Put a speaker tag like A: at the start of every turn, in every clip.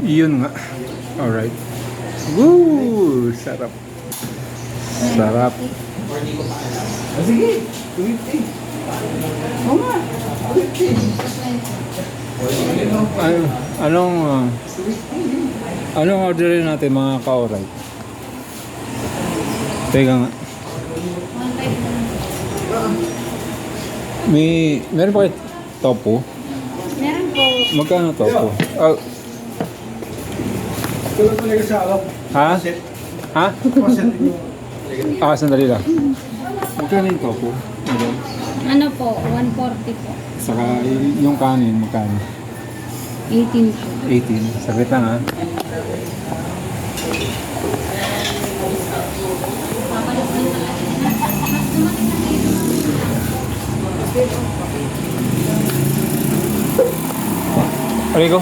A: Yun nga. Alright. Woo! Sarap. Sarap.
B: Sige. 250. Oo nga. 250.
A: Anong orderin natin mga ka-alright? Teka nga. Meron pa kayo tofu?
C: Meron po.
A: Magkano tofu?
B: Tulad talaga sa alak.
A: Ha? Ha?
B: Paset yung...
A: Sandali lang. Magkano yung tofu?
C: Ano po? 140 po.
A: Saka yung kanin, magkano?
C: 18 po.
A: 18. Saglit lang ha. Rico?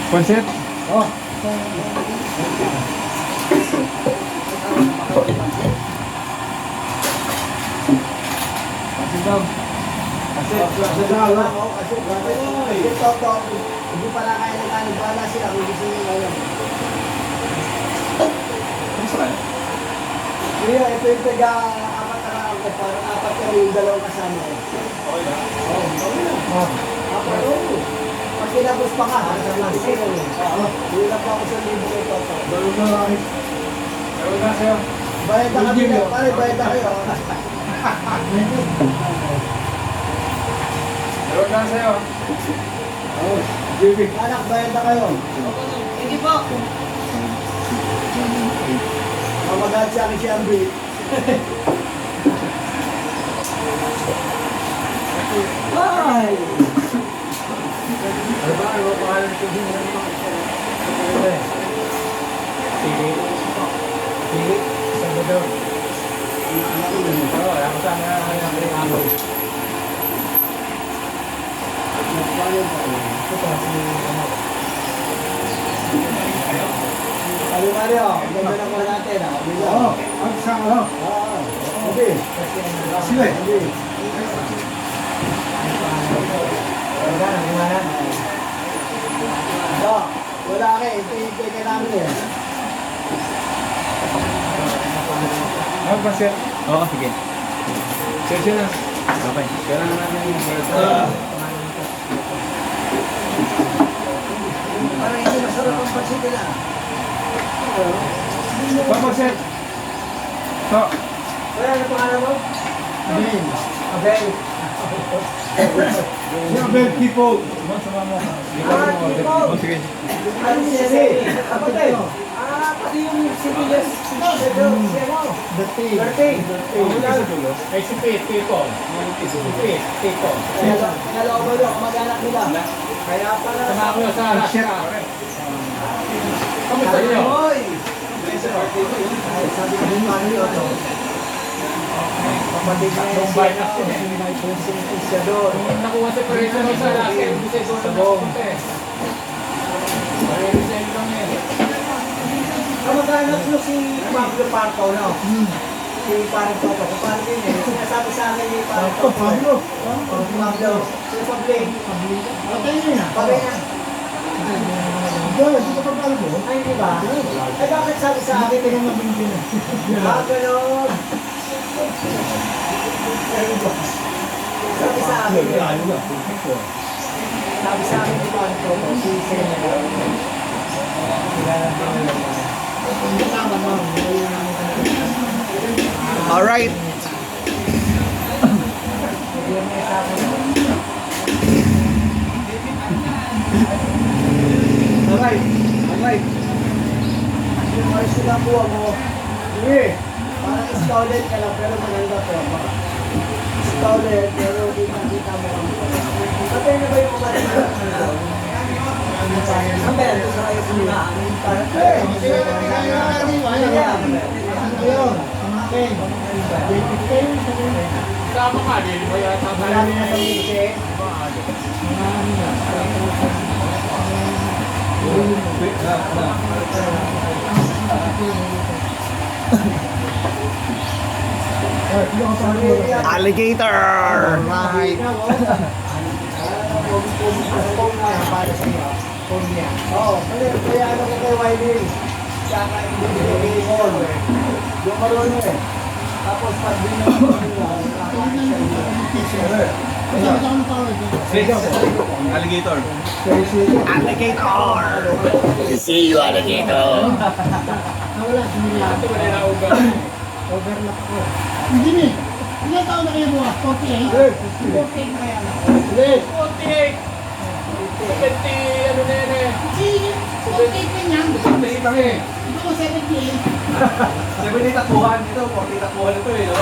A: Pansit?
B: Oh.
D: Hindi pala kaya nagkano sila kung gusto nyo ngayon. Kuya, ito yung taga-apat na ako. Parang apat ka yung dalawang kasama ko. Okay na? Oo, okay na. Apat ko. Pag kinabos pa ka, kasama si Sino. Hindi na pa ako sa libo ko ito.
B: Dalawang na lang. Dalawang na sa'yo.
D: Bayad na kami na. Pare, bayad na kayo.
B: Dalawang na sa'yo.
D: Anak, bayad na kayo.
C: Sige po.
D: Mamagalit sa akin si Ambi. Ay!
B: Ano ba? Ano ba pangalan ito? Sige. Sige. Isang ba daw? Oo, alam ko saan na rin ako. Ito pa si ano.
D: Mario, ganda na po natin.
B: Oo, ang isang ano?
D: Oo. Okay.
B: Sila eh.
D: Okay. Wala ka eh. Ito ka namin eh.
B: Ano ba siya?
A: Oo, sige.
B: Siya na.
A: Okay.
B: Kaya na natin yung
D: Parang hindi masarap ang pansit nila.
B: Papa set. So,
D: Kaya ano pangalan mo?
B: Abel.
D: Abel.
B: Si Abel Tipo. Sama mo.
D: Tipo.
B: Sige.
D: Ano si Seri? Kapatid. Pati yung Sibuyas. Berti.
B: Ay, si Tipo. Tipo.
D: Nalooban yun, kamag-anak nila. Kaya pala.
B: Sama ko sa Alaska. Kamusta niyo?
D: Hoy! Sabi ko din paano yun. Kapatid na yun
B: Bombay na siya.
D: siya doon.
B: Nung nakuha si Preso sa Alaska, yung bisa doon na napunta eh. Pareho lang yan.
D: Kamag-anak mo si Pablo Parco, no? Si parang Toto. Kung paano din eh. Sinasabi sa akin ni parang Toto. Pablo. Pablo. Si Pablo. Patay niya. Patay niya.
B: Hindi ko pa mo.
D: Ay, di ba? Ay, bakit sabi sa akin?
B: Hindi ko mabingin.
D: Ganon. Sabi sa akin. Sabi sa akin ni parang Toto. Si Senator.
A: Alright.
D: Alright. Alright. Yung ayos ko lang buwan mo. Sige. Parang scouted ka lang pero maganda po. Scouted pero kita mo kami. Patay na ba yung mga dito? Ang bel, ito sa kayo sila.
B: Sama ka din mo yata.
D: Marami na sa misi.
A: Alligator!
D: Right. Phone niya, para sa iyo. Phone niya. Oo, kaya ano ko kay Wiley. Siya ka hindi ko. Yung marunong eh. Tapos pag binigyan nila,
B: Alligator.
D: See you, alligator!
C: Wala, sinila.
D: Overlock ko.
E: Hindi ni. Ilan taon na kayo bukas? 48?
C: 14 kaya na.
B: 48. 20, ano na yan eh.
E: Sige, 48 na yan.
B: Maliit lang eh.
E: Ito ko 78.
B: 70 takuhan dito, 40 takuhan ito eh, no?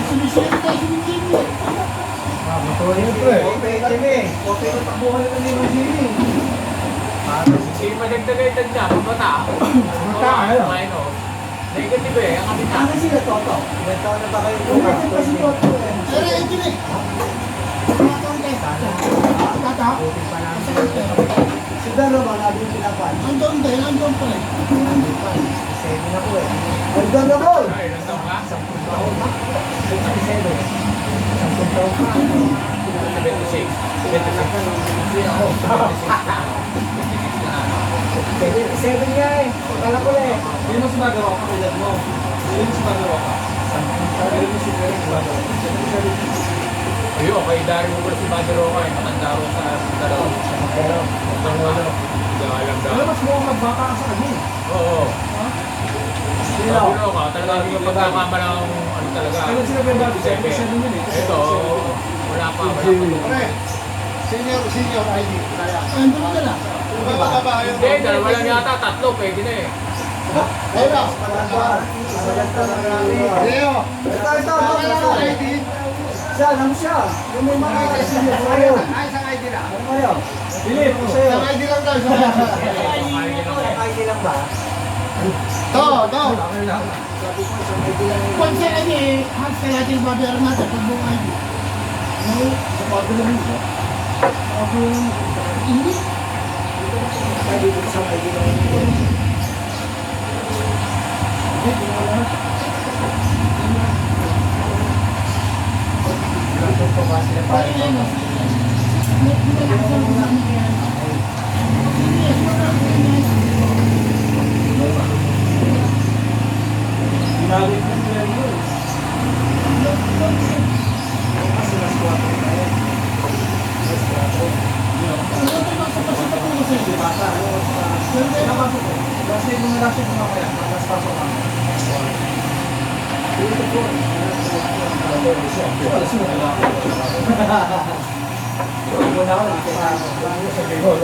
E: Sumisiyan tayo, sumisiyan.
D: Okay kami. Okay na takbuhan ito ni Rosini.
B: Si madagdagaytad niya, bata. Bata, ano? Negative eh, ang kapita.
D: Ano sila Toto? Ilan taon na ba kayo bukas? Kasi Toto eh.
E: Pero ito ni. Mga contest. Tata.
D: Si Dano ba nabi yung pinapan?
E: Andun din, andun pa rin.
D: Seven ako eh. Ang ganda ko!
B: Ay, nandang ka?
D: 10 taon na. 67. 10 taon ka.
B: 76.
D: 77 ako. 77 nga eh. Kala ko eh.
B: Hindi mo sumagawa ka tulad mo. Hindi mo sumagawa ka. Pero mo si Derek sumagawa. Ayun, kay Dari mo si Badero ka eh. Matanda ro sa dalawa.
D: Pero,
B: Ang ano, galang
D: ano mas mukhang magbaka ka sa kanya eh.
B: Oo.
D: Sino?
B: Badero ka, talagang yung pagkakama ng ano talaga.
A: Kailan sila ba bago?
B: 77
A: yun eh.
B: Ito, wala pa. Wala pa.
E: Senior ID. Andun ka lang.
B: Hindi, dalawa lang yata, tatlo, pwede na eh.
E: Ayun.
D: Maganda na namin.
E: Leo.
D: Ito. Siya, lang siya. Yung may mga senior sa'yo.
E: Isang ID lang.
D: Ano kayo? Philip, ako sa'yo.
E: Isang ID lang tayo.
D: ID lang ba?
E: To.
D: Okay lang. Sabi ko, isang ID lang yun.
E: Kung sa ID, hams ka natin babayaran natin pag buong ID. No?
D: Sa bago lang yun.
E: Ako, hindi.
D: Sabi ko, isang ID lang yun.
E: Pwede na yun. Hindi na lang sa mga nangyayari.
A: Ginamit mo sila yun.
D: Kasi mas kuwato tayo. Mas kuwato. Bata, ano? Napasok ko. Kasi kung narasok ko mamaya, matas-pasok ka. Dito po. Muna ako, dito sa Bihol.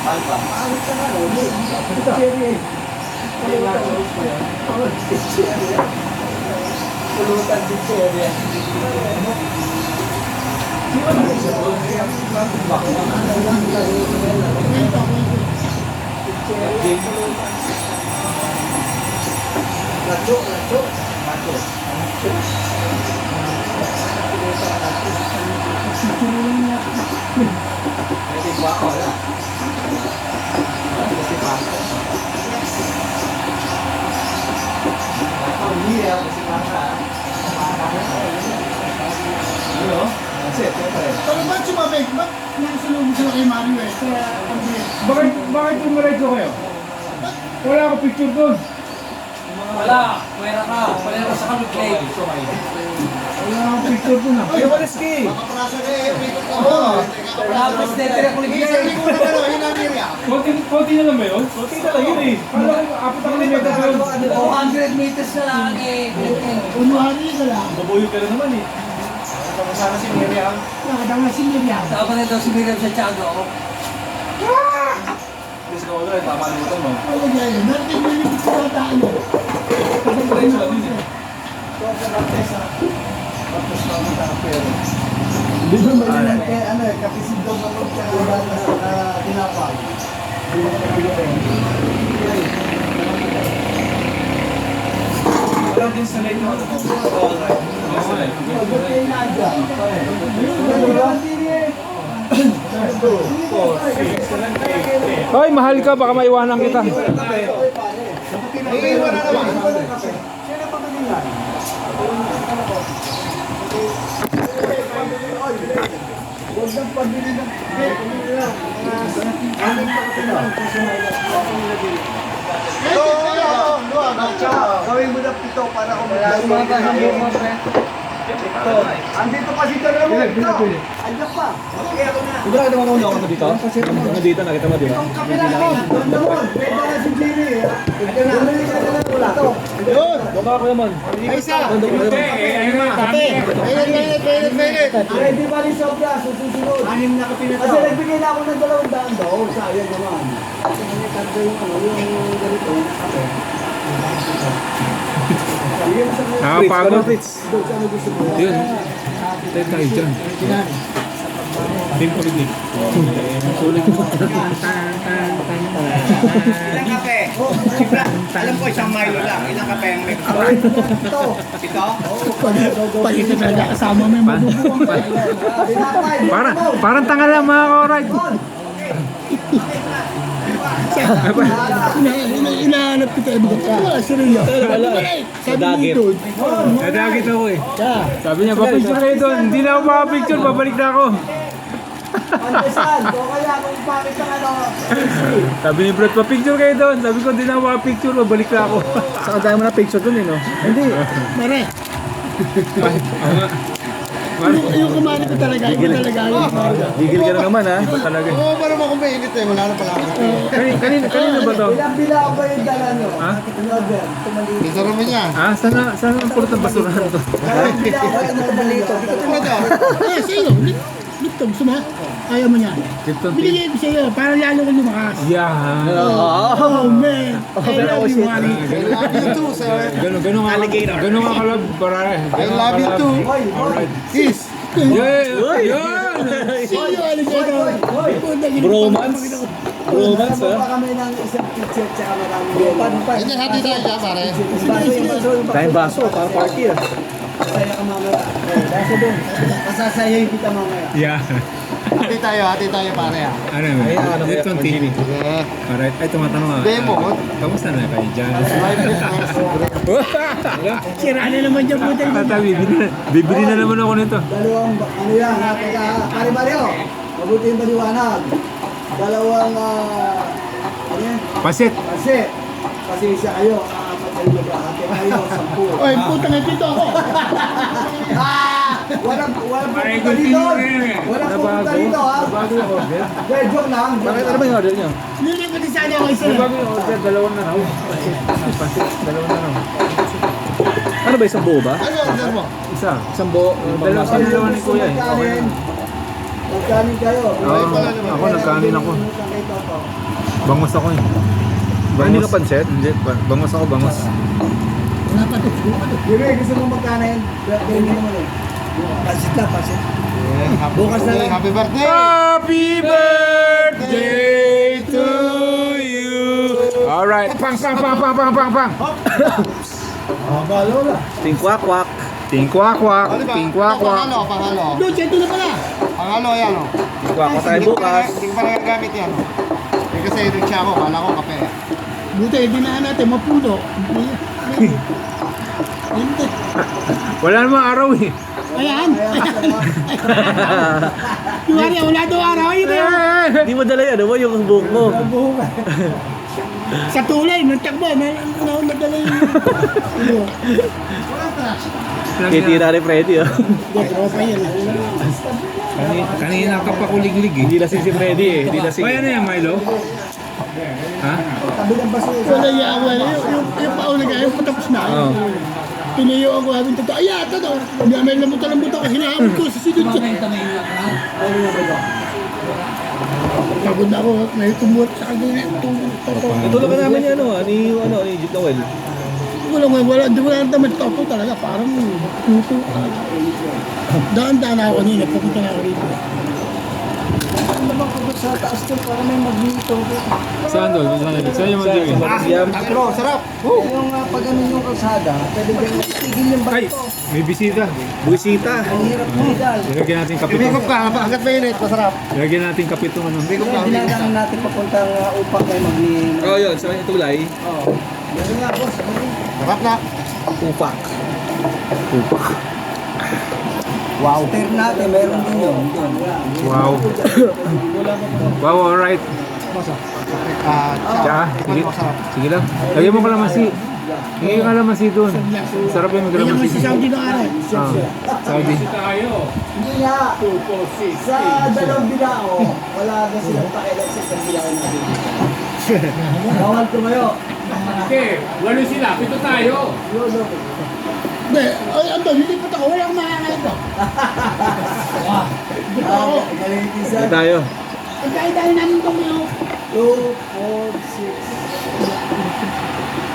D: Alpa. Alit ka na, Lolo. Cherry. Pulutan din cherry. Lacho. May tigwa ko, wala. Kasi pako. Hindi kasi paka. Ano? That's it, siyempre.
E: Pero ba't sumabay? Ba't nakasalubog sila kay Mario eh? Kaya, ang bilis.
A: Bakit tumiretso kayo? Wala akong picture doon.
B: Wala, pwera ka. Pwera sa kami, Clay.
A: Wala akong picture doon ah.
D: Ay, wala ski!
E: Makaprasa na eh, may ako.
B: Wala, presidente na kulit
E: Isang libo na gano'n, yun ang area.
A: Konti na lang ba yun? Konti na lang yun eh. Kala ko, apat ako na meter doon.
B: 200 meters na lang eh.
E: Unwari ka lang.
A: Babuyo ka na naman eh.
D: Tapos sana si Miriam.
E: Nakadama si Miriam.
B: Tapos na daw si Miriam sa Tiago.
A: Please ka wala, tama na ito no.
E: Ano niya yun? Dati mo yung pagkataan mo.
A: Diretso lang yun eh.
D: Tapos na pesa. Tapos na magkakapero. Hindi ba may kaya ano eh, kapisidog na magkakaroon na tinapay. Hindi mo kapilipin.
A: Wala din sa light mo.
D: Ba't kayo naadya?
A: Hoy, mahal ka, baka maiwanan kita.
D: Iiwan na naman. Sino pa kanina? Huwag nang pabili ng... Amin pa kasi na. Gawin mo na pito para ito. Andito pa si Ramon. Andiyan pa. Okay, ako na.
A: Hindi nakita mo ako dito? Dito, nakita mo dito?
D: Itong kapila ko. Ramon, pwede na si Jimmy. Ito na. Ito.
A: Baka ako naman.
E: Isa.
D: Mainit. Ready pa rin sobra. Susunod.
E: Anim na kape na to.
D: Kasi nagbigay na ako ng 200 daw. Sayang naman. Kasi nanitarga yung yung ganito. Okay.
A: Nakapagod.
D: Doon sa ano gusto mo.
A: Yun. Tayo tayo dyan. Team Politik. Sulit ko.
B: Ilang kape? Alam ko isang Milo lang. Ilang kape ang may
D: Ito.
B: Ito?
E: Pagkita talaga kasama mo yung mabubuang.
A: Parang tanga lang mga korag.
E: Inahanap kita. Wala si Ria. Sabi mo doon.
A: Nadagit ako eh. Sabi niya, papicture kayo doon. Hindi na ako makapicture, babalik na ako.
D: Anderson, o kaya kung bakit ang ano.
A: Sabi ni Brad, papicture kayo doon. Sabi ko, hindi na ako makapicture, babalik na ako. Saka tayo mo na picture doon eh, no?
E: Hindi. Mare. Yung kumari ko talaga. Yung talaga.
A: Gigil ka na naman ha. Talaga.
E: Oo, parang ako mainit eh. Wala na pala ako.
A: Kanina ba to?
D: Ilang bilang ba yung dala nyo?
A: Ha?
D: Another. Tumali.
E: Isa naman yan.
A: Ah, sana ang pulot ng basurahan to?
D: Ilang bilang ba yung tumalito?
E: Ah, sa'yo. Lipton, gusto mo? Ayaw mo niya.
A: Lipton tea.
E: Binigay ko sa'yo. Para lalo ka lumakas.
A: Yeah.
E: Oh, man. I love you, Manny.
A: Ganun nga kalab. I
E: love you too.
A: Alright.
E: Kiss.
A: Yeah!
E: See you, alligator.
A: Bromance? Bromance
D: Ano
A: ha?
D: pa kami ng isang picture tsaka maraming
E: Hindi, hati tayo dyan, pare.
A: Tayong baso, para party ah.
D: Masaya ka mamaya. Baso doon. Masasayahin kita mamaya.
A: Yeah.
E: Hati tayo, pare.
A: Ano yun? Lipton tea. Alright. Ay, tumatanong ah.
E: Demo.
A: Kamusta na kayo dyan?
E: Sira na naman dyan po tayo.
A: Tata, bibili na naman ako nito.
D: Dalawang, ano yan ha? Teka, pare Mario. Mabuti yung maliwanag. Dalawang, ano yan?
A: Pasit.
D: Kasi, pasensya kayo. Apat kayo maghahati kayo. 10.
E: Oy, putang ito ako.
D: Walang pupunta dito. Walang pupunta dito ha.
A: Bago yung order.
D: Hindi, joke lang.
A: Bakit ano ba yung order niyo?
E: Hindi pati sana ako isa.
A: Bago yung order, dalawang na raw. Pasit, dalawang na raw. Ano ba, isang buo ba?
E: Ano order mo?
A: Isa. Isang buo. Dalawa ni kuya eh. Okay na.
D: Magkanin kayo.
A: Ako nagkanin ako. Bangos ako eh. Hindi ka pansit? Hindi. Bangos ako, bangos.
E: Wala pa to.
D: Jimmy, gusto mo magkanin? Birthday mo naman eh. Pasit lang, pasit. Bukas na lang.
E: Happy birthday!
A: Happy birthday to you. Alright. Pang.
D: Balola.
A: Tingkwak-kwak.
E: Pangalo. Doon, dito na pala. Pangalo yan o.
A: Tingkwak-kwak tayo bukas.
E: Hindi ko pa nagagamit yan o. Kasi doon siya ako, kala ko kape. Buti, hindi na natin mapuno. Hindi.
A: Wala namang araw eh.
E: Ayan. Yung Maria, wala daw araw. Ayun na.
A: Hindi mo dala yan. Ano mo yung buhok mo?
E: Sa tulay, nagtakbo. Nadala yung...
A: Kitira rin Freddy oh.
E: Hindi, tropa yun.
A: Kanina ka pa kuliglig eh. Hindi lasing si Freddy eh. Hindi lasing. Ay, ano yan, Milo? Ha?
D: Tabi ng baso.
E: Wala yung awal. Yung pauna ka, yung patapos na.
A: Oo.
E: Tinayo ako habang totoo. Ay, ito daw. Hindi may lamot ako. Hinahamon ko sa sidod siya. Pagod na ako. May tumot sa kanya.
A: Tulog ka namin yan ni Jeep Noel.
E: Wala ang damit ko po talaga. Parang tuto. Daan-daan ako kanina. Papunta na ako rito.
D: Ano naman ko sa taas doon para may magnito.
A: Saan doon? Saan yung mag-jam?
E: Bro, sarap.
D: Yung pag ano yung kalsada, pwede kang tigil yung
A: Ay!
D: barko.
A: May bisita. Buwisita.
D: Ang hirap mo dal.
A: Ilagyan natin kapitong.
E: Bimikop ka. Hanggat mainit. Masarap.
A: Ilagyan natin kapitong ano.
D: Dinadaan natin papuntang upang may magni...
A: Oo yun. Sa tulay.
D: Oo. Yan nga boss.
E: Sarap na.
A: Upak.
E: Wow.
D: Steer natin, meron din yun.
A: Wow. Wow, alright. Tsaka, sige. Sige lang. Lagyan mo kalamansi. Hindi yung kalamansi doon. Sarap yung kalamansi.
C: Saudi na araw.
A: Saudi.
B: Tayo.
D: Hindi nga.
B: 246.
D: Sa dalawang bilao, wala na silang pakialam sa isang bilao natin. Bawal tumayo.
B: Okay, walo sila. Pito tayo.
C: Hindi, ay, Anton, hindi pa ako. Walang makakaito.
D: Galing
A: Sige
D: isa.
A: tayo.
C: Ang dahil namin itong yung
D: 2, 4,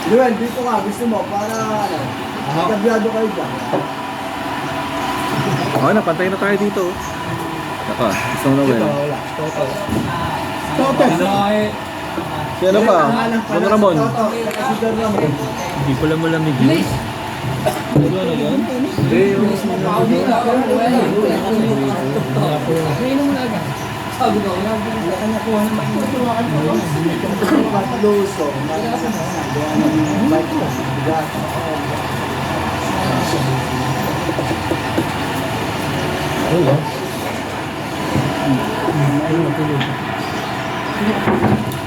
D: 6. Luan, dito ka. Gusto mo para ano? Tabyado kayo dyan.
A: Okay na, pantay na tayo dito. Naka, gusto mo na well.
C: Toto.
A: Si ano pa? Ano Ramon?
D: Kasi doon Ramon.
A: Hindi pala malamig yun. Hindi, yung...
D: Luso.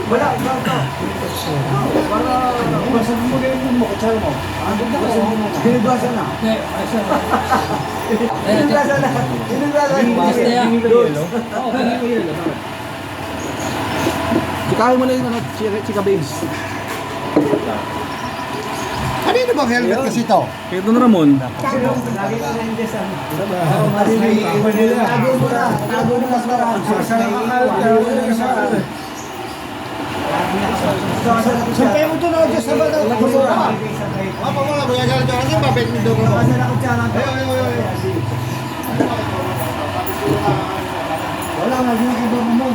D: Wala, wala. Para basa mo ganyan mo, kutsara mo. Binibasa na. Binibasa na. Binibasa na.
A: Chikahin mo na yung ano, chika babes.
E: Kanino bang helmet kasi ito?
A: Kaya ito na Ramon.
D: Lagi ka na hindi sa tago mo na. Tago mo na sa marami.
E: Sampay mo ito na dyan sa bata. Apa mo nga, buyagal dyan. Ano yung babet mo doon?
D: Wala nga yung iba mo.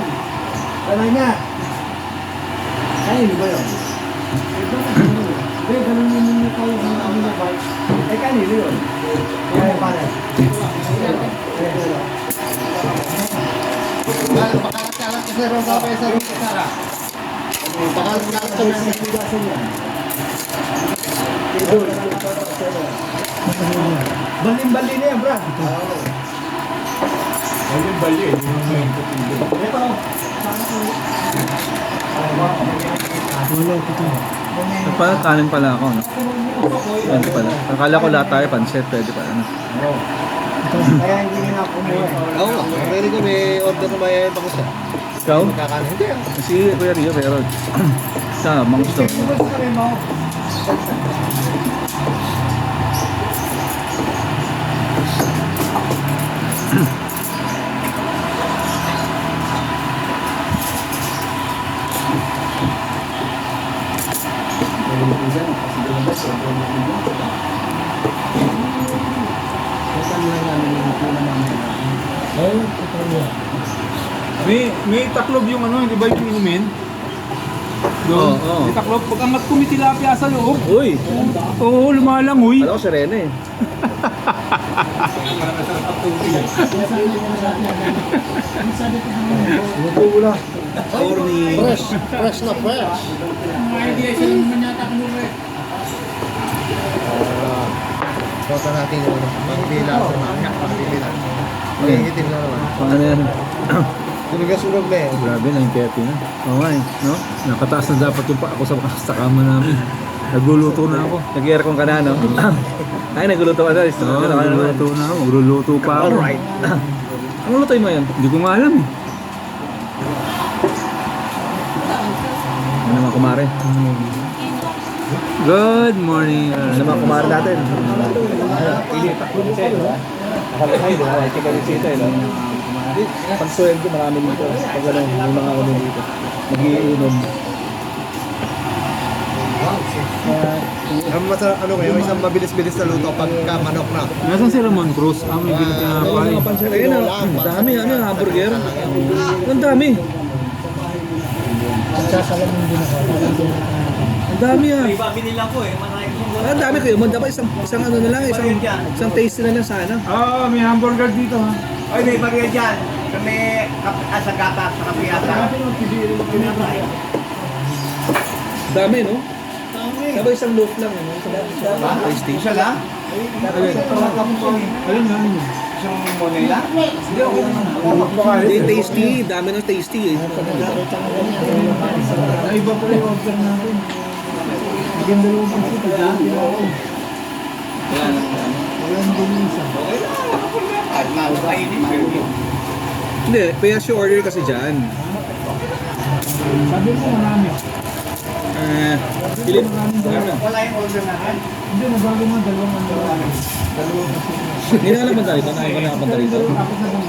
D: Wala niya. Kanino ba yun? Eh, ganun yun yung kayo ng aming nabay. Eh, kanino yun? Kaya pala.
E: Bakalat-kalat kasi rin sa pesa rin. Bakalat-kalat sa pesa.
D: Baling-bali na yan, Brad.
B: Ayun bali.
A: Pala, kanin pala ako, no? Pwede pala. Akala ko lahat tayo, pansit, pwede pala, no?
D: Kaya hindi na kumuha.
E: Oo nga, pwede ko may order na may bangus siya.
A: Ikaw?
E: Magkakanin. Hindi ah.
A: Si Kuya Rio, pero... Sa, mga gusto.
D: Gusto ka rin mo.
A: May taklob yung ano, hindi ba yung inumin? Doon.
B: May taklop. Pag angat ko may tilapia sa loob.
A: Uy!
B: Oo, lumalangoy.
A: Alam ko sirena eh. Corny.
E: Fresh. Fresh na fresh.
C: mga idea sila naman yata kumuha.
E: Tota natin yung pagpila sa mga pagpila. Magigitim na naman.
A: Paano yan?
E: Sunog na eh.
A: Grabe na yung kepi na. Oo nga eh, no? Nakataas na dapat yung pa ako sa kama namin. Nagluluto na ako.
B: Nag-aircon ka na, no? Ay, nagluluto ka na.
A: Oo, nagluluto na ako. Magluluto pa ako.
B: Alright. Anong lutoy mo yan?
A: Hindi ko nga alam eh.
B: Ano mga kumare?
A: Good morning.
B: Ano mga kumare natin? Nakalakay, di ba? Chika rin sita, eh. Pag-swell ko, marami dito. Pag ano, yung mga ano dito. Mag-iinom.
E: Ano kayo, isang mabilis-bilis na luto pagka manok na.
A: Nasaan si Ramon Cruz? Ah, may bilog na pay.
B: Ayun na, dami, ano, hamburger. Ang dami. Ang dami ah. Ang dami kayo, dapat isang ano na lang, isang taste na lang sana.
A: Ah, may hamburger dito ha.
D: Oy, may bagay dyan. Kami sa gata, sa kapiyata.
B: Dami, no? Dapat isang loaf lang, ano? Isang
D: Isa lang?
A: Alin nga yun?
B: yung monela? Hindi, okay naman.
F: Hindi, tasty. Dami ng tasty eh.
A: Iba pa yung order natin. Maganda yung
B: At makainin.
F: Hindi, pay as you order kasi dyan.
A: Sabi mo marami.
F: Pilip.
B: Wala yung order natin.
A: Hindi, nabago mo dalawang
F: Hindi na alam ba dito? Nakita na kapag dito.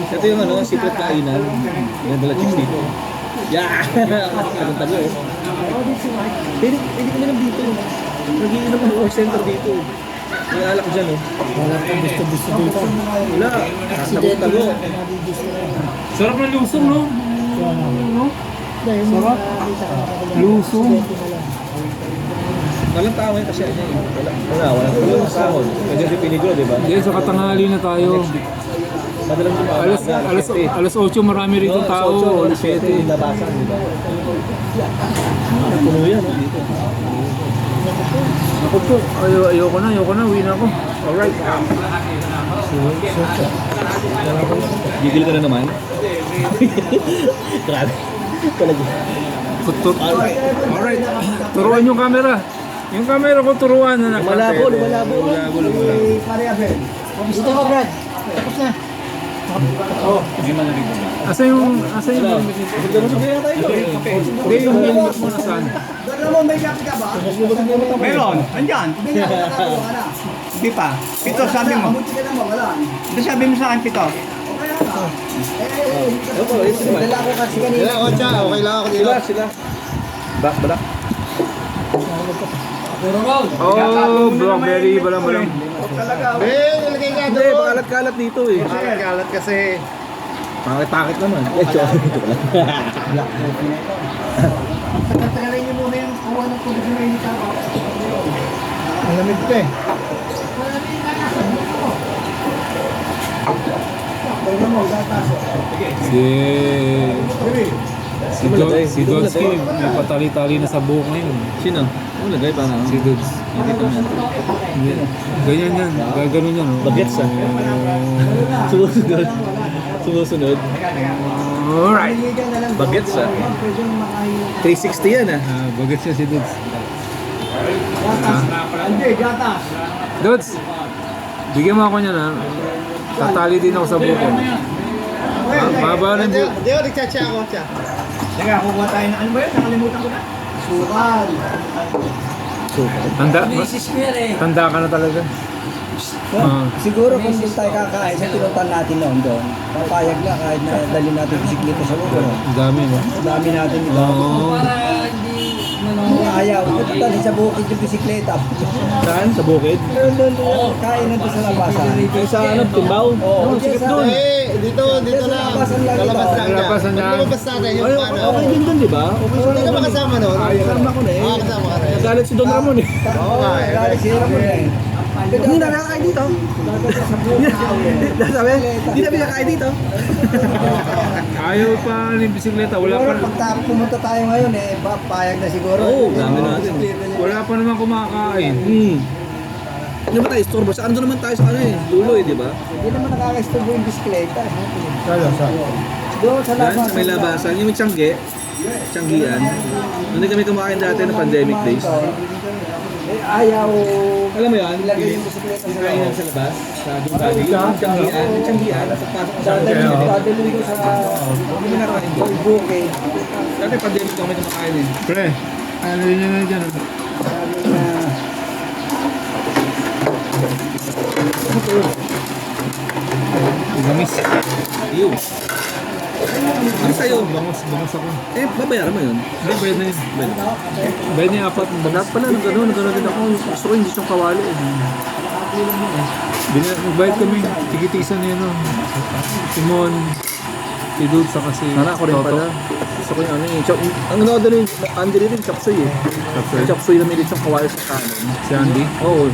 F: Ito yung ano, secret kainan. Yung dala chicks dito. Yeah! Anong talo eh. Hindi ko nalang dito. Nag-iinom ang work center dito. May alak dyan oh.
C: Wala kang gusto dito.
F: Wala. Nakasabot talo.
A: Sarap ng lusong, no?
C: Sarap.
A: Lusong.
F: Walang tao yun kasi ano eh. Walang sahod. Kasi si Pinigro, di ba?
A: Hindi, sa katanghali na tayo.
F: Madalang gumawa.
A: Alas 8 marami rito tao. Alas 7.
F: Labasan, di ba? Puno yan oh, dito.
A: Ako po, ayoko na, uwi na ako. Alright.
F: Gigil ka na naman. Grabe. Talaga.
A: Alright. Turuan yung camera. Yung camera ko turuan na
F: Lumalabo.
A: Lumalabo.
D: Pare Abel.
C: Dito ka, Brad. Tapos na.
A: Asa yung
F: Sabihin tayo ito.
A: Hindi, yung helmet mo nasaan?
D: Doon naman may kape ka ba?
B: Meron, andyan.
D: Hindi nga, nakakawa ka na.
B: Hindi pa. Pito, sabi mo.
D: Kamuti ka naman, wala.
B: Ito sabi mo sa akin, pito.
D: Okay lang ka. Dala ko kasi kanina.
E: Kailangan ko siya, okay lang ako dito.
F: Sila. Balak.
A: Oh, blackberry, balang.
D: Talaga.
E: Ilagay ka
F: Hindi,
E: doon.
F: pakalat-kalat dito eh.
E: Kalat kasi.
F: Pakit-pakit naman.
D: Tagalin niyo muna yung kuha ng tubig na init ako.
E: Ang lamig pa eh.
D: Tingnan mo, gatas.
A: Si Dodski, may patali-tali na sa buhok ngayon.
F: Sino? Ano lagay pa nga?
A: Si Dods. Ganyan yan, gaganon yan.
F: Bagets ah. Sumusunod.
A: Alright.
D: Niligan na lang.
F: Bagets ah.
D: Pwede yung makain.
F: 360 yan ah.
A: Bagets siya si Dods.
D: Gatas. Hindi, gatas.
A: Dods, bigyan mo ako niya na. Tatali din ako sa buhok ko. Baba ng buhok.
E: Hindi, nagchat-chat ako siya.
B: Teka, kukuha tayo ng ano ba yun? Nakalimutan ko na.
D: Sukal.
A: Tanda ka na talaga.
D: Siguro kung doon tayo kakain sa pinutan natin noon doon, papayag na kahit na dali natin bisikleta sa lugar.
A: Ang dami, no?
D: Dami natin ito.
A: Oo.
D: Kung ayaw, dali sa bukid yung bisikleta.
F: Saan? Sa bukid?
D: Doon, kain nandun sa labasan.
F: Yung sa ano, Timbaw?
D: Oo,
F: Sikip
D: sa-
F: doon.
E: Dito lang.
D: Labasan lang ito.
E: Lalabas lang
A: Labasan
E: dyan.
A: lang.
E: Lumabas natin yung
F: Ay,
E: paano.
F: okay din doon, di ba? Okay
E: Hindi ka ba kasama noon?
F: Kasama ko na eh.
E: Kasama ka rin.
F: Nagalit si Don Ramon eh.
E: Oo nga eh.
D: Dali sila mo eh.
F: Hindi na nakakain dito. Sabi, hindi na pinakain dito.
A: Ayaw pa ng bisikleta. Wala
D: Siguro
A: pa,
D: pagka pumunta tayo ngayon eh, papayag na siguro.
F: Oo, dami natin.
A: wala pa naman kumakain.
F: Hindi ba tayo istorbo? Saan doon naman tayo sa ano eh? Luloy, di ba?
D: Hindi naman nakaka-stop yung bisikleta.
E: Saan?
D: Doon sa
F: Yan,
D: labasan.
F: may labasan. Yung may tiyangge. Tiyanggian. Nung kami kumain dati ng pandemic days.
D: Eh, ayaw.
F: Alam mo yan?
D: Ilagay yung bisikleta sa
F: Kainan sa labas. Sa doon tayo. Yung tiyanggian. Yung tiyanggian. Nasa pasok sa
D: Dadalhin ko sa
F: Hindi mo nakain doon.
D: bukid.
F: Dati pandemic kami kumakain eh.
A: Pre, ano yun na dyan?
D: Sabi na,
A: Gamis.
F: Iyo. Ano sa'yo?
A: Bangos ako.
F: Eh, babayaran mo yun.
A: Hindi, bayad na yun. Bayad na yung apat.
F: Lahat pala, nagano din ako. Gusto ko yung gustong kawali eh.
A: Nagbayad kami. Tigitisan na yun. Simon, si Dude, saka si
F: Sana ako rin
A: Toto.
F: pala. Gusto ko yung ano eh. Ang nanood rin, Andy rin, chapsoy eh. Chapsoy na may litsong kawali sa kanan.
A: Si Andy.
F: Oo.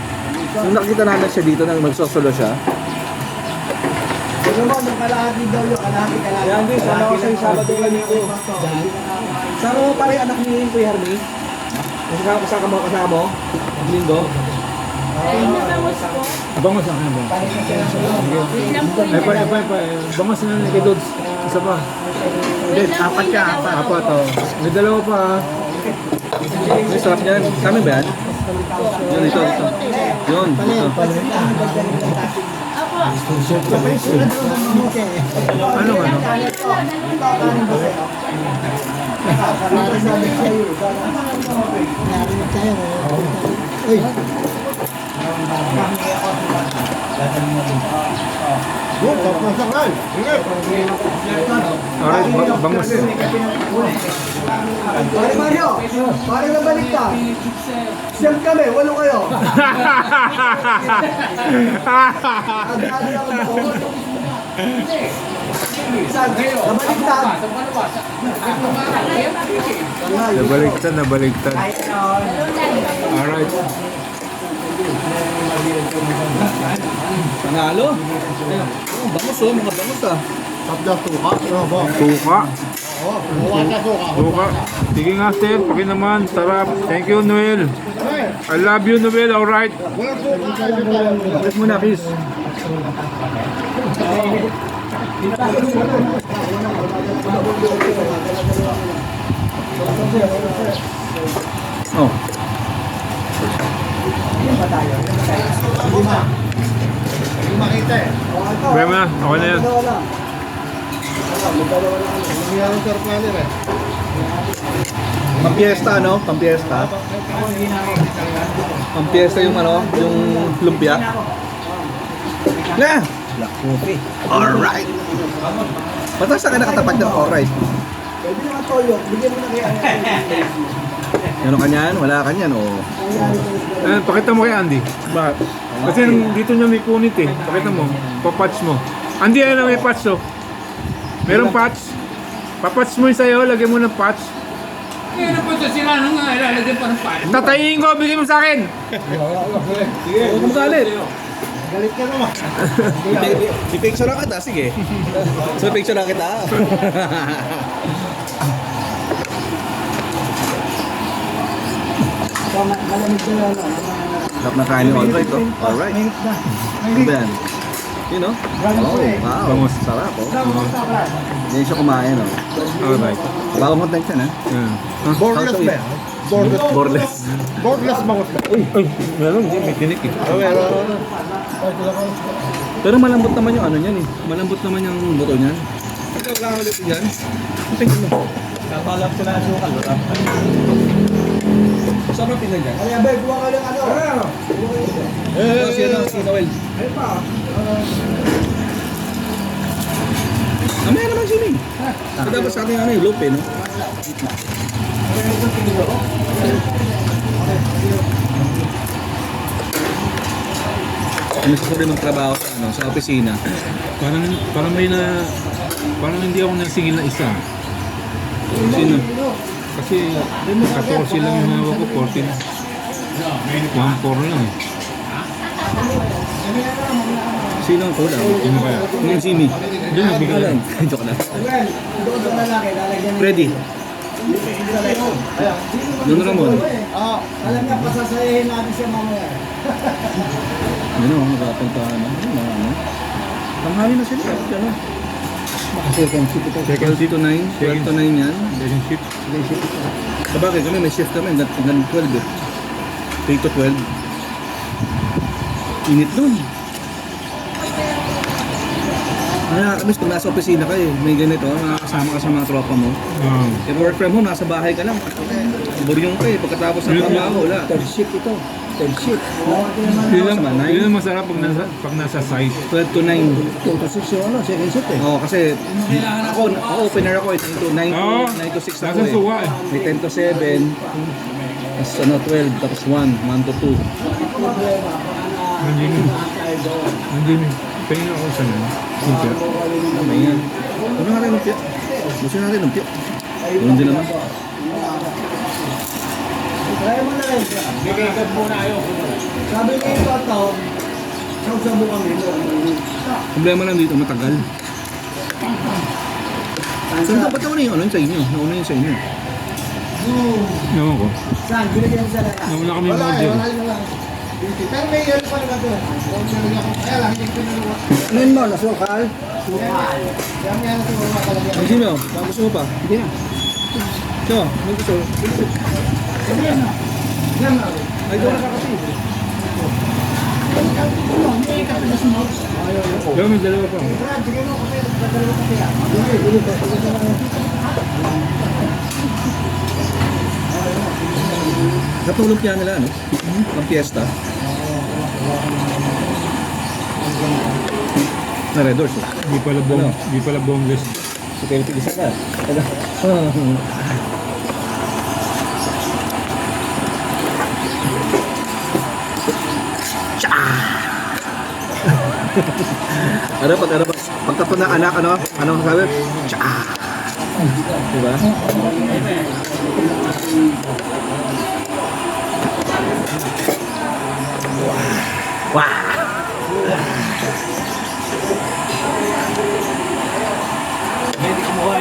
F: Nung nakita namin siya dito, nang magsosolo siya.
D: ano mo, nung kalahati daw yung kalahati.
F: Yan din, sana ako sa'yo Sabado lang dito. Sama mo pala yung anak ni Kuya Hermie? Kasama mo? Linggo?
A: Bangos ang ano. Ay pa. Bangos na kay Dods. Isa pa.
E: Hindi, apat siya, apat.
A: Apat oh. May dalawa pa ah.
F: May sarap niyan. Kami ba yan? Yun, ito. Yun, ito.
A: Ano?
C: Uy,
E: Yun, tapos na kan. Sige.
A: Alright, bangos.
D: Pare Mario, pare na balik ka. Siyam kami, walo kayo. Agad ako ba? Saan? Nabaliktad.
A: Nabaliktad. Alright.
F: Panalo. Bangus oh, mga bangus ah.
E: Tapos tuka. Ano ba?
A: Tuka.
E: Oo, buwan na tuka.
A: Tuka. Sige nga, Steph. Paki naman. Sarap. Thank you, Noel. I love you, Noel. Alright.
E: Walang tuka.
F: Kiss muna, kiss. Oh.
E: Hindi makita eh.
A: Okay mo na. Okay na yan.
E: Hindi ako surprise eh.
F: Pampiesta, no? Pampiesta. Pampiesta yung ano, yung lumpia. Na! Black coffee. Alright. Patas na ka nakatapat ng alright.
D: Pwede naman toyo, bigyan mo na kaya.
F: Ano kanyan? Wala kanyan, oh.
A: Pakita mo kay Andy. Bakit? Kasi dito niya may punit eh. Pakita mo. Papatch mo. Andy, ano may patch oh. Merong patch. Papatch mo yung sa'yo. Lagyan mo ng patch.
B: Eh, ano po ito sila nung ilalagyan pa ng pare?
A: Tatayin ko. Bigyan mo sa akin.
F: Huwag kang galit.
E: Galit ka naman.
F: I-picture na kita, sige. So, picture na kita.
D: Malamig ko na
F: Sarap na kain yung alright, oh. Alright. Ano ba yan? Yun, oh. Oh, wow.
A: Bangus.
F: Sarap, oh. Hindi siya kumain, oh.
A: Alright.
F: Bagong content yan, ha?
A: Yan.
E: Borderless ba yan? Borderless.
F: Borderless.
E: Borderless bangus ba?
A: Ay, meron. Hindi, may tinik eh.
F: Pero malambot naman yung ano niyan, eh. Malambot naman yung buto niyan. Ito lang ulit yan. Tingnan mo. Kapalap ko na ang sukal, oh. Sarap yun na dyan.
D: Kaya ba, buwa ka lang ano?
F: Si Noel. Mamaya naman sila eh. Dapat sa akin ano yung loop eh, no? Ano sa rin magtrabaho sa, ano, sa opisina.
A: Parang hindi ako nasigil na isa.
F: Sino?
A: Kasi 14 lang yung hawak ko, 14. 1-4 lang eh.
F: Sino ang kulang?
A: Sino kaya?
F: Yung Simi.
A: Doon nagbigay lang.
F: Joke lang.
D: Well, doon sa lalaki, lalagyan ng...
F: Freddy. Doon Ramon.
D: Oo. Alam niya, pasasayahin natin siya mamaya.
F: Ano, nakapunta ano. Tanghali na sila. Ano?
C: second shift ito.
F: Second to 9. 12 to 9 yan.
A: Second shift.
F: Sabagay kami, may shift kami. Hanggang 12 eh. 3 to 12. Init dun. Nakakamiss pag nasa opisina ka eh. May ganito, nakakasama ka sa mga tropa mo. Pero work from home, nasa bahay ka lang. Buryong ka eh. Pagkatapos ng trabaho, wala.
C: Third shift ito. Third shift.
A: Yun ang masarap pag nasa site.
F: 12 to 9.
C: 2 to 6 yung ano, second shift eh.
F: Oo, kasi ako opener ako eh. 9
A: Oo.
F: to 6 ako
A: Nasa
F: eh.
A: suwa eh.
F: May 10 to 7. Tapos ano, 12, tapos 1 to 2.
A: Hindi. Tingin ako sa nila. Sinter.
F: Ano yan? Ano nga rin lumpia? Gusto natin lumpia. Ganun din naman.
D: Kaya mo na rin.
B: Bigay muna ayaw.
D: Sabi niya ito at tao, sabi kami.
F: Problema lang dito, matagal. Saan ka? Ba't nauna yung ano yun sa inyo? Nauna yun sa inyo.
A: Ewan ko.
D: Saan? Binigyan mo sa lalaki.
A: Nauna kami
E: Wala
A: mga
E: eh,
A: dyan.
E: wala yun lang. Pero may yelo pa naman doon. Kaya lang, hindi ko naluwa.
D: Anin mo, nasukal?
E: Kaya nga natin mga kalagyan.
F: Hindi mo, baka gusto mo pa.
D: Hindi na.
F: So, may gusto. Ay, doon nakakati.
A: Yo, may dalawa pa.
F: Natulog kaya nila, ano? Ang fiesta. Na Red Doors, eh.
A: Di pala boneless.
F: So, kaya tigisa ka. Pagkapon na anak, ano ang sabi? Tsa! Diba?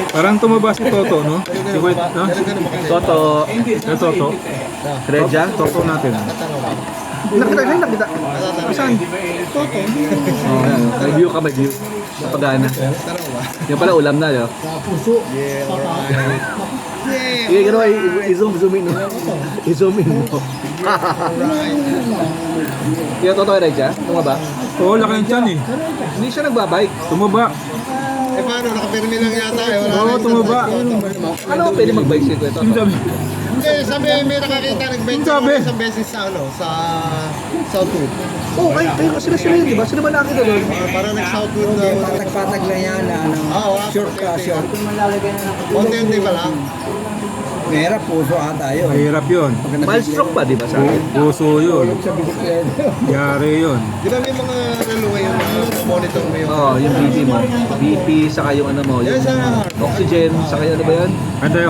A: Parang tumaba si Toto, no? Si White, no?
F: Toto.
A: Si Toto.
F: Redja.
A: Toto natin.
F: Nakita. Saan? Toto. Oh, yan. May view ka, may view. Napagana. Yung pala ulam na, no? Sige, gano'n, i-zoom in mo. I-zoom in mo. Yung Toto kay Redja, tumaba.
A: Oo, laki ng tiyan eh.
F: Hindi siya nagbabike.
A: Tumaba.
E: Eh paano, nakapirmi lang yata eh. Wala
A: Oo,
E: na
A: tumaba.
F: Ano pwede mag-bike si Kuya
A: Yung
F: Toto?
A: sabi,
E: Hindi, sabi may nakakita nag-bike
A: Ang sabi?
E: isang beses sa sa Southwood.
F: Oo, kayo sila yun, di ba? Sino ba nakita doon?
E: Parang nag-Southwood na.
D: Patag-patag lang yan na ano.
E: Oo,
D: Short ka, short.
E: Konti-unti pa lang.
D: Mahirap, puso ata yun.
A: mahirap yun.
F: Milestroke pa, di ba? Sa akin.
A: Puso yun.
D: Sa bisikleta.
A: Yari yun.
E: Di ba may mga lalo ngayon na monitor mo yung...
F: Oo, yung BP mo. BP, saka yung ano mo.
E: Yan
F: Yung
E: sa...
F: oxygen, saka yung ano ba yan?
A: Ano tayo?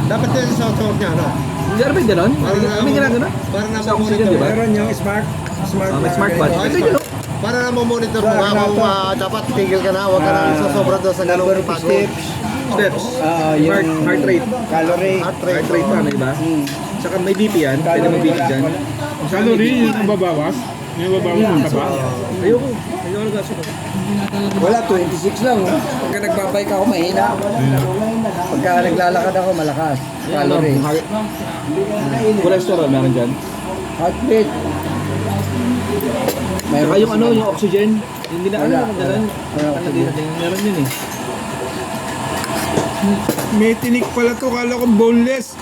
E: Dapat yan sa Southwood niya, no?
F: Hindi ano ba yung gano'n? Kami ginagano?
E: Parang
F: Sa oxygen, di ba?
D: Meron yung smart
F: May smartwatch. Ito yun, no?
E: Para na monitor mo nga kung dapat tigil ka na, huwag ka na sasobra doon sa ganung
D: number of
E: pagod.
D: steps.
F: Steps.
D: Yung
F: Heart rate.
D: calorie.
E: Heart rate.
F: Heart rate pa, di ba? Saka may BP yan. Pwede may BP dyan.
A: Calorie, yun ang babawas. Yung babawas ng taba.
F: Ayoko. Ayoko na gaso ko.
D: Wala, 26 lang. Pagka nagbabike ako, mahina. Pagka naglalakad ako, malakas. Calorie.
F: Cholesterol, meron dyan.
D: Heartbeat.
F: Saka yung ano, yung oxygen. Hindi na ano,
D: Wala.
F: gano'n.
D: Wala.
F: Meron yun eh.
A: May tinik pala to, kala ko boneless.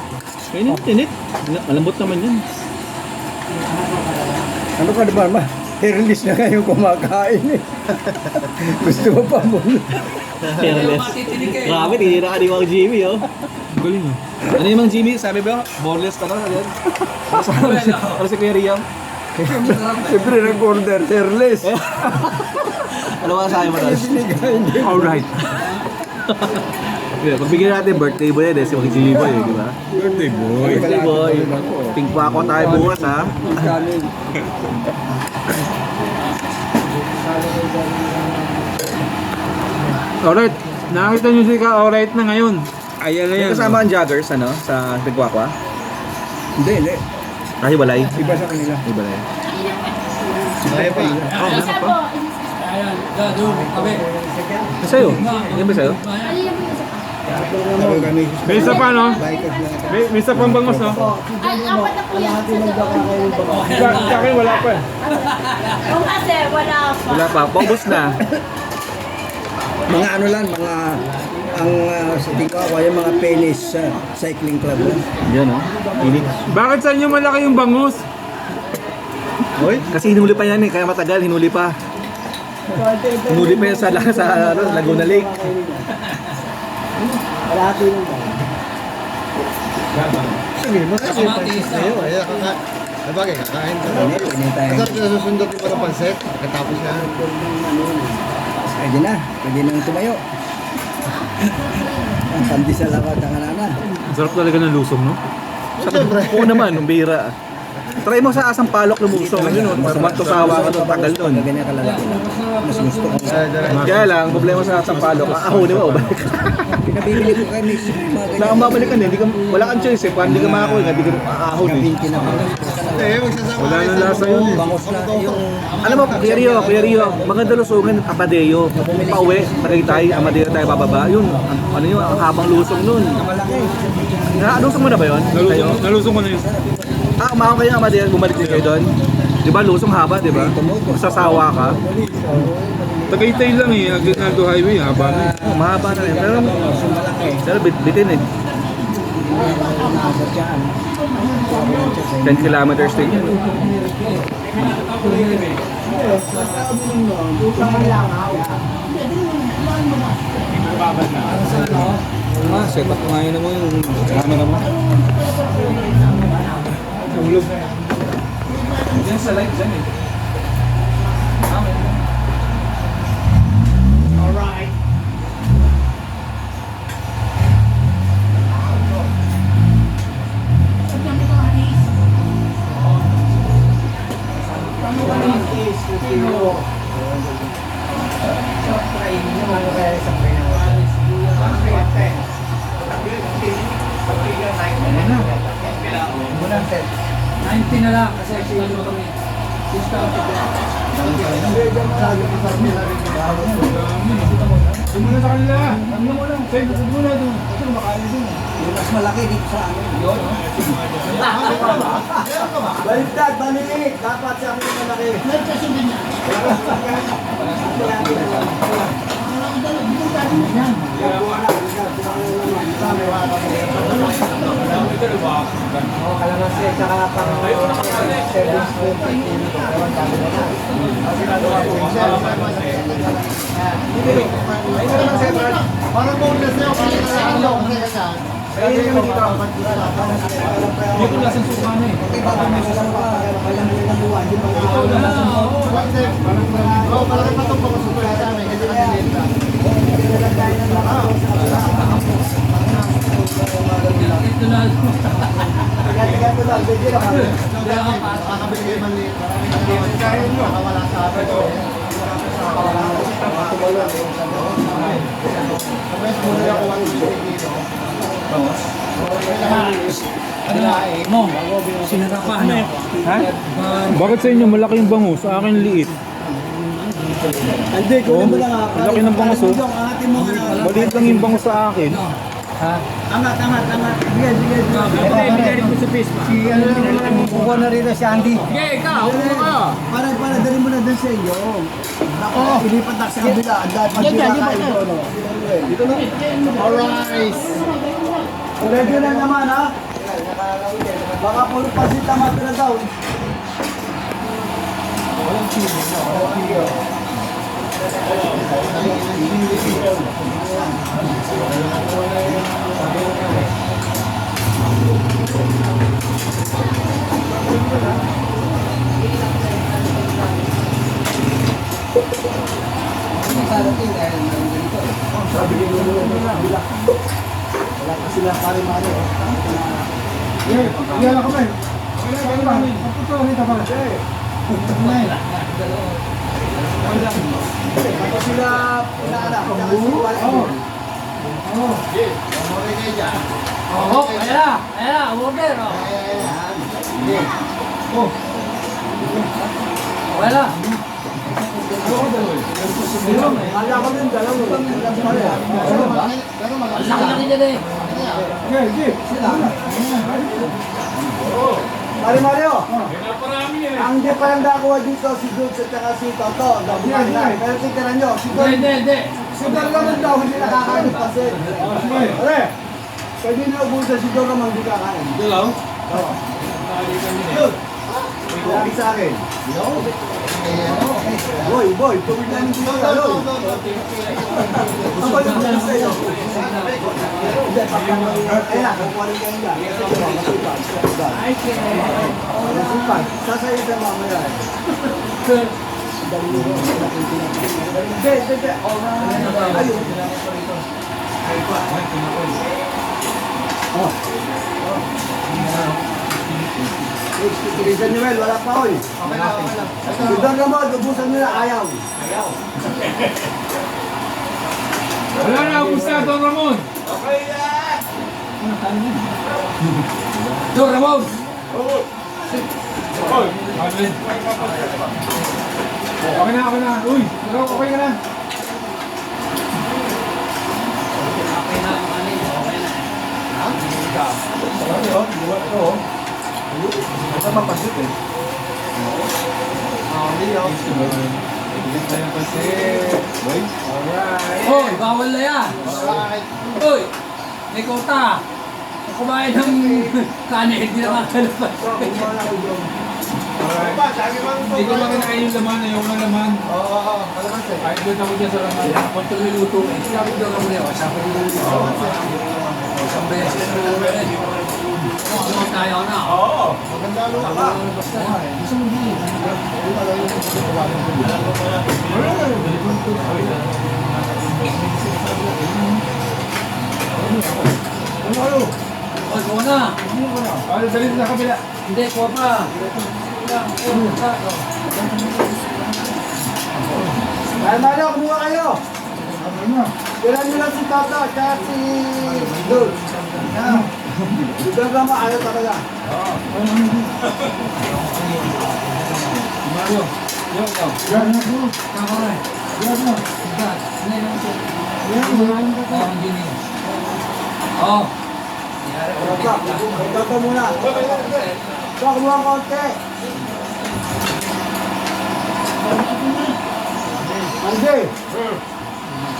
F: Kaya tinit. Malambot naman yan.
D: Ano ka naman ba? Hairless na kayo kumakain eh. Gusto mo pa mo?
F: Careless. Grabe, tinira ka ni Mang Jimmy, oh.
A: Galing ah.
F: Ano yung Mang Jimmy? Sabi ba, boneless ka na. Ano si Kuya Riam?
D: Siyempre nag-order, hairless.
F: Ano ba sabi mo tapos?
A: Alright.
F: Pagbigyan natin birthday boy yan eh, si Mang Jimmy boy, di ba?
A: Birthday boy.
F: Birthday boy. Pink pa ako tayo bukas, ha?
D: Kanin.
A: Alright. Nakita nyo si Ka, alright na ngayon. Ayan na
F: May
A: yan.
F: kasama ang joggers, ano, sa Pigwakwa?
D: Hindi, hindi.
F: Ah, hiwalay?
D: Iba sa kanila.
F: Hiwalay.
E: Kaya pa.
G: Isa po.
F: Sa'yo? Yan ba sa'yo?
D: Sabi kami,
A: May isa pa, no?
D: bikers lang.
A: May isa pang bangos, no?
G: Ay, apat na po yan sa doon.
A: Sa akin wala pa eh.
G: Oo kasi, wala pa.
F: Wala pa, paubos na.
D: Mga ano lang, mga ang sa tingin ko yung mga penis cycling club lang.
F: Yan, oh. Init.
A: Bakit sa inyo malaki yung bangus?
F: Hoy, kasi hinuli pa yan eh, kaya matagal, hinuli pa. Hinuli pa yan sa Laguna Lake.
D: Kalahati lang ba?
E: Sige, kasi sa'yo. Bagay, kakain ka. Masarap na susundot mo ng pansit. Katapos na.
D: Pwede na, pwede nang tumayo. Ang pandesal ako at ang anana.
A: Ang sarap talaga ng lusong, no?
E: Siyempre.
F: Oo naman, ang bihira. Try mo sa Sampaloc lumusong. Ayun, tusawa ka doon, tagal doon.
D: Ganyan kalalaki lang. Mas gusto ko.
F: Kaya lang, problema sa Sampaloc, ahonin mo, balik ka.
D: Pinabibili ko kay Mix.
F: Wala kang babalikan eh, wala kang choice eh, parang hindi ka makakuha, hindi ka ahon eh.
A: Wala na lasa yun eh.
D: Bangos na yung...
F: Alam mo, Kuya Rio, maganda lusungin, Amadeo. Pauwi, Tagaytay, Amadeo tayo bababa. Yun, ano yun, ang habang lusong nun. Lusong mo na ba yun?
A: Nalusong ko na yun.
F: Umahaw kayo ng Amadeo, bumalik din kayo doon. Di ba, lusong haba, di ba? Masasawa ka.
A: Tagaytay lang eh, Aguinaldo Highway, haba na eh.
F: Mahaba na rin, pero bitin eh. 10 kilometers din yun. Set up nga yun naman yung camera mo.
A: Ulog.
B: Diyan sa light dyan eh.
A: Doon muna sa kanila. Ano mo lang. Save mo na doon. Kasi kumakain doon.
D: Mas malaki dito sa amin. Baliktad, balik! Dapat sa amin malaki.
C: Nagkasunod niya.
D: Kalamansi, tsaka pang service food.
C: Parang bonus na ako. Parang bonus na ako.
B: Dito lasang suka na eh.
C: Parang patong ko sa pala sa amin. Kasi nalilita. Makakabigay maliit. Kaya nyo. Makawala sa amin. Kapag muna ako 150 dito.
A: Ha? Bakit sa inyo malaki yung bangus? Sa akin liit.
D: Hindi,
A: Oh, laki ng bangus oh.
D: Angatin mo ka na.
A: Maliit lang yung bangus sa akin.
D: Angat. Bigyan. Bigyan mo sa face pa. Si ano naman, kukuha na rito si Andy.
B: Sige, ikaw, upo ka.
D: Para dali mo na dun sa inyo. Ako, ilipat na sa kabila. Ang dahil pagkakakain ko, no? Dito na.
C: Alright.
D: Ready na naman, ha? Baka puro pa si tamat na daw. Wala pa sila pare-mare.
C: Yan ako man. Wala ba? Paputo nito ba?
D: Tapos sila pinaanak.
B: Oh, ayan na, order. Wala.
D: Kala ko din dalawa.
B: Ang laki-laki dyan eh.
D: Mario, ang di pa lang nakuha dito si Dudes at saka si Toto. Pero tingnan nyo, si Dudes.
B: Hindi.
D: Si Dudes naman daw, hindi nakakain ng pasit. Pare, pwede na ubusan si Dudes naman hindi kakain.
B: Dalaw?
D: Oo. Dudes, lagi sa akin. Boy, tubig na ng dito. Ano ba yung mga sa'yo? Hindi, kaya na, kukuha rin kayo dyan. Masipag. Sasayin sa mamaya. Hindi. Ayun. Sige, Samuel, wala pa oy.
E: Okay lang.
D: Doon naman, ubusan nila, ayaw.
A: Wala na, kumusta, Don Ramon?
B: Don Ramon!
A: Amen. Okay na. Uy, okay ka na.
B: Hoy, bawal na yan! Hoy! May kota! Kumain ng kanin, hindi nakakalabas.
A: Hindi ko lang kinain yung laman, ayaw ng laman. Kahit doon ako dyan sa laman.
B: Kung luto eh. Sabi ko lang muna, sabi ko lang isang beses na lang rin. Ano tayo na? Oo.
E: Maganda ano ka.
B: Gusto mo din. Hoy, kuha na.
A: Ano, dalhin sa kabila.
B: Hindi, kuha pa.
D: Ay, Mario, kumuha kayo. Kailan nyo lang si Tata, kaya si Dul. Doon naman, ayaw talaga.
A: Mario, yo, go.
B: Kakoy. Sigat. Ano yun? Ang gini. Oh.
D: Ito pa muna. Ito, kumuha ang konti. Andy,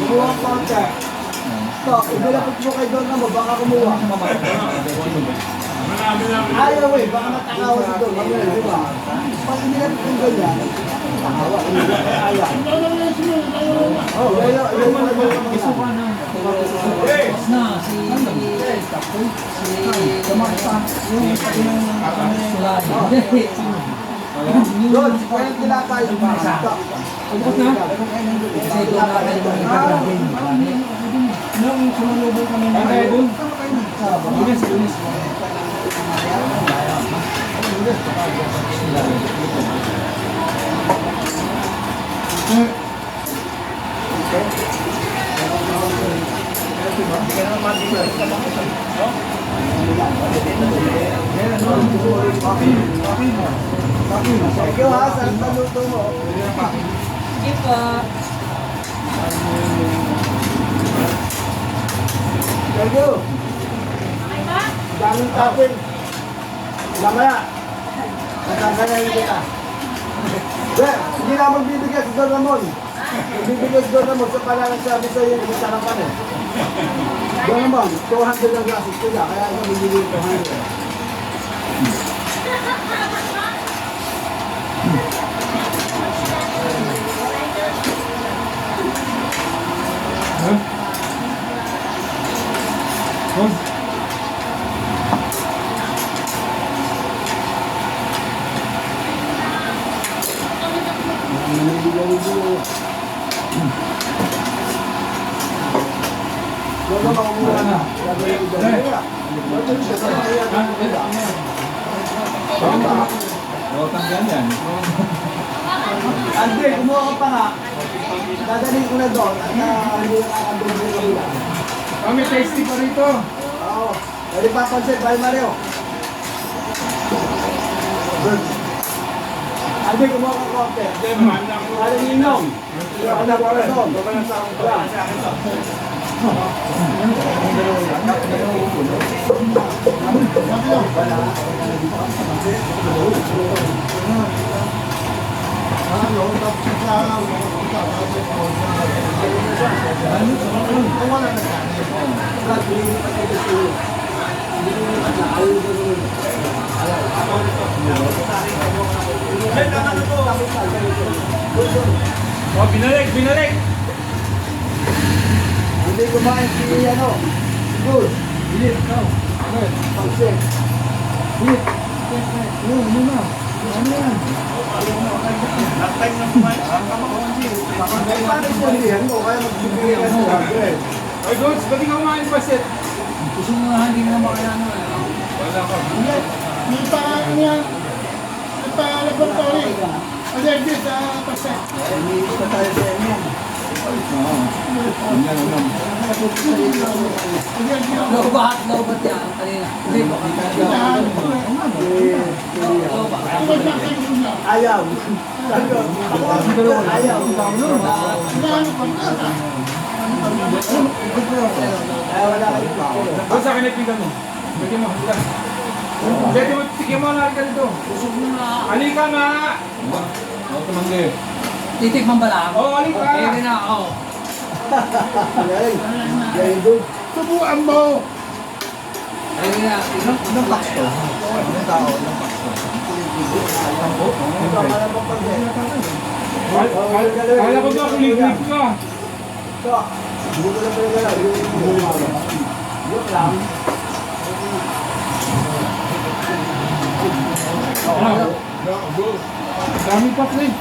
D: kumuha ang konti. Ito, ibilapit mo kay Don naman, baka kumuha. Ayaw eh, baka matakawa si Don. Di ba? Pag inilapit yung Don yan, takawa. Ayaw. Oh, ayaw.
B: Gusto ka na. Tapos na. Si
D: Don, kaya tinatay. Ito.
B: Tapos na. Kasi doon na kayo
A: Kaya doon. Lunes.
D: Thank you ha, sa paluto mo.
G: Sige po.
D: Thank you.
G: Okay ba?
D: Daming tapin. Lamaya. Nakakanayin kita. Hindi na magbibigay si Don Ramon. Magbibigay si Don Ramon sa palalang sabi sa iyo, yung sarapan eh. Don Ramon, 200 ang gasis ko na, kaya ako bibigay 200. Don Ramon, kumuha na.
A: Tanggal yan.
D: Andre, kumuha ka pa nga. Dadalhin ko na doon at hindi nakakandun sa kabila.
A: Kami tasty pa rito.
D: Oo. Pwede pa pansin, bye Mario. Andre, kumuha ka konti. Aling inom. Anak ko na doon.
A: Oh, binalik.
D: Hindi kumain si ano. Good. Bilit. Pansin. Bilit. Muna. Ano yan? Paano isilihan mo? Kaya magbibigay ka sa Andre.
A: Ay, Gods, ba't ikaw kumain pa set?
B: Gusto mo nga hindi na makayano eh.
A: Wala ka.
C: May pa, ano yan? May pa laboratory. Allergy sa pasek.
D: Iniisip na tayo sa inyo.
C: Allergy ako.
B: Lobat yan. Kanina. Hindi ko.
D: Ayaw. Ayaw. Ayaw, wala kayo pa.
B: Basta sa akin ipigan mo. Bigyan mo. Pwede mo, tigyan mo lang ka dito. Busog mo na. Halika nga! Ako tumanggi. Titikman ba lang? Oo, halika! Pwede na ako.
D: Galing. Galing doon.
C: Subuan mo.
B: Pwede na.
E: Anong box to? Anong tao? Anong box to?
D: Ito ka lang pa pag
B: Kala ko ba kulit ka?
D: Ito. Hindi ko na pala galaw. Yung lang.
B: Dami pa eh.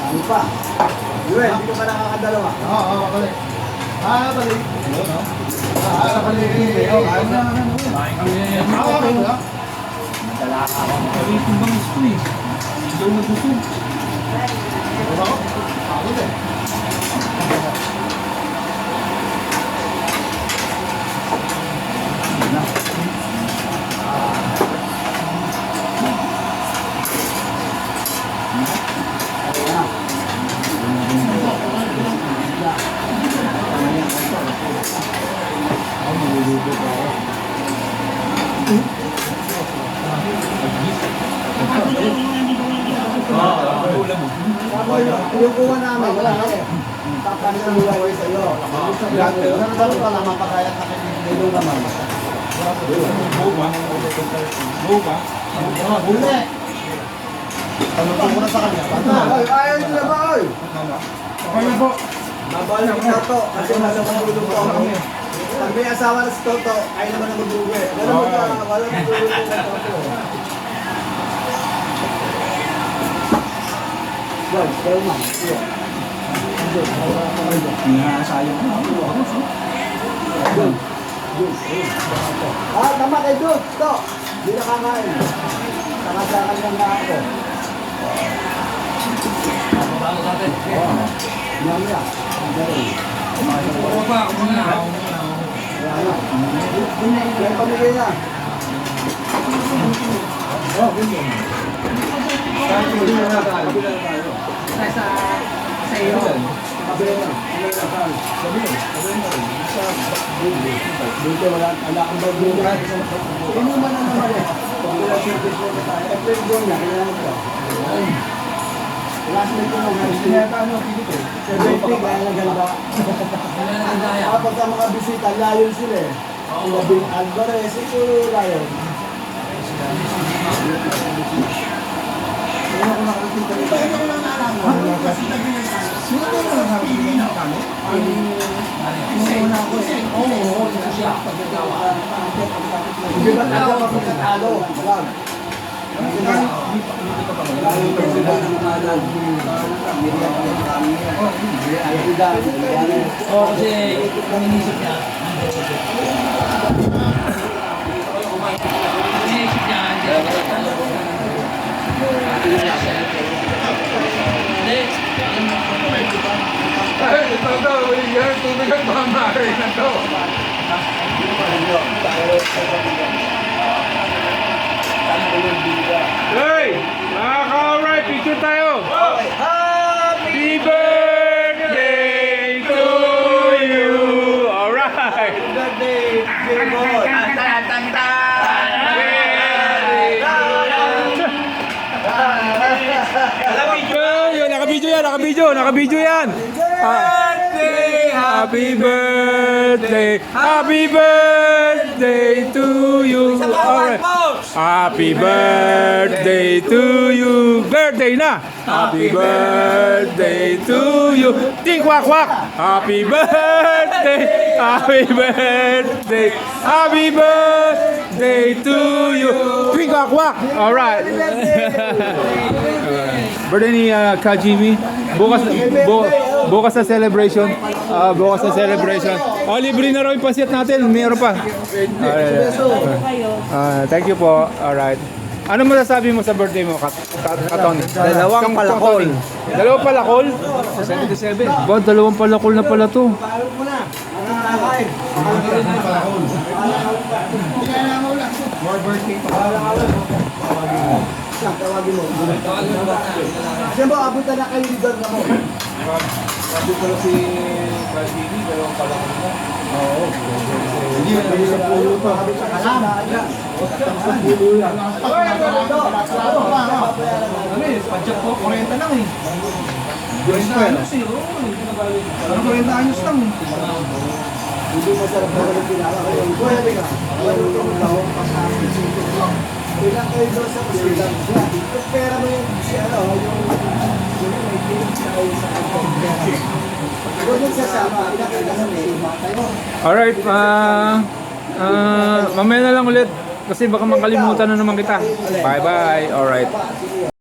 D: Ano pa? Yun, hindi ka pa nakakadalawa.
E: Oo, balik. Balik. Balik.
B: Kalitin bang gusto eh. Hindi daw nagusog.
D: Yung kuha namin, wala na eh. Papalit ang buhay sa'yo. Dapat pala mapakayat na kayo naman.
B: Boba? Boba?
D: Huli!
E: Tanong ko na sa kanya.
D: Ay, ayaw nyo na ba, oy?
B: Okay na po.
D: Babalik na to, kasi nasa pangulong ko ako. Pag may asawa na si Toto, ay naman ang magduwi. Wala mo ka, wala mo magduwi sa Toto. Well, well, man.
B: Sayang ko.
D: Ah, tama kay Dut. Ito. Hindi na kakain. Tama sa kanyang na ako.
B: Bago natin.
D: Yamya.
B: Boba, ako muna.
D: May pamigay na.
B: Sa iyo.
D: Kabila na. Dito wala akong bago. Inuman na naman eh. Wala service mo na tayo. April buwan na. Kailangan ko. Last night ko nung ano, 70, kaya naganda. Kapag ka mga bisita, layon sila eh. Labing Alvarez, ito layon. Ano ko nakakita nito?
C: Ito ko lang nalaman. Kasi sabi niya sa sino ko lang nakakita ng kami?
B: Oo, ito siya.
D: Hindi ba tayo magkakalo? Wag.
B: Oo, kasi iniisip niya. Iniisip niya. Ay, ito daw. Yan, tubig at pamari na to. Hey! Mga ka-alright, picture tayo! Happy birthday to you! Alright!
D: Birthday, J-Boy.
A: Yun, nakabidyo yan. Happy birthday to you. Alright. Happy birthday to you. Birthday na. Happy birthday to you. Ting kwak kwak. Happy birthday. Happy birthday. Happy birthday to you. Ting kwak kwak. Alright. Birthday ni Kajimi. Bukas na celebration. Bukas na celebration. Oh, libre na raw yung pasit natin. Meron pa. Thank you po. Alright. Ano masasabi mo sa birthday mo, Katon?
F: Dalawang palakol.
A: Dalawang palakol?
F: 77.
A: Ba, dalawang palakol na pala to.
D: Paalok mo na. Ang kakain. Tawagin mo. Kasi mo, abutan na kayo dito na mo.
B: Sabi ko lang si Brad Dini, dalawang palakol mo.
D: Hindi sa pulo pa. Habit sa kalam. Sa pulo lang.
B: Ano eh, padyak po, 40 lang eh. 40 anyos eh, oo. Parang 40 anyos lang eh.
D: Hindi masarap na rin pinaka kayo. Kuya, teka. Wala yung tawag pa sa akin. Ilang kayo doon sa hospital. Yung pera mo yung yung may tinig na kayo sa akin. Huwag yung sasama. Ilang kayo sa may
A: Alright, mamaya na lang ulit. Kasi baka makalimutan na naman kita. Bye-bye. Alright.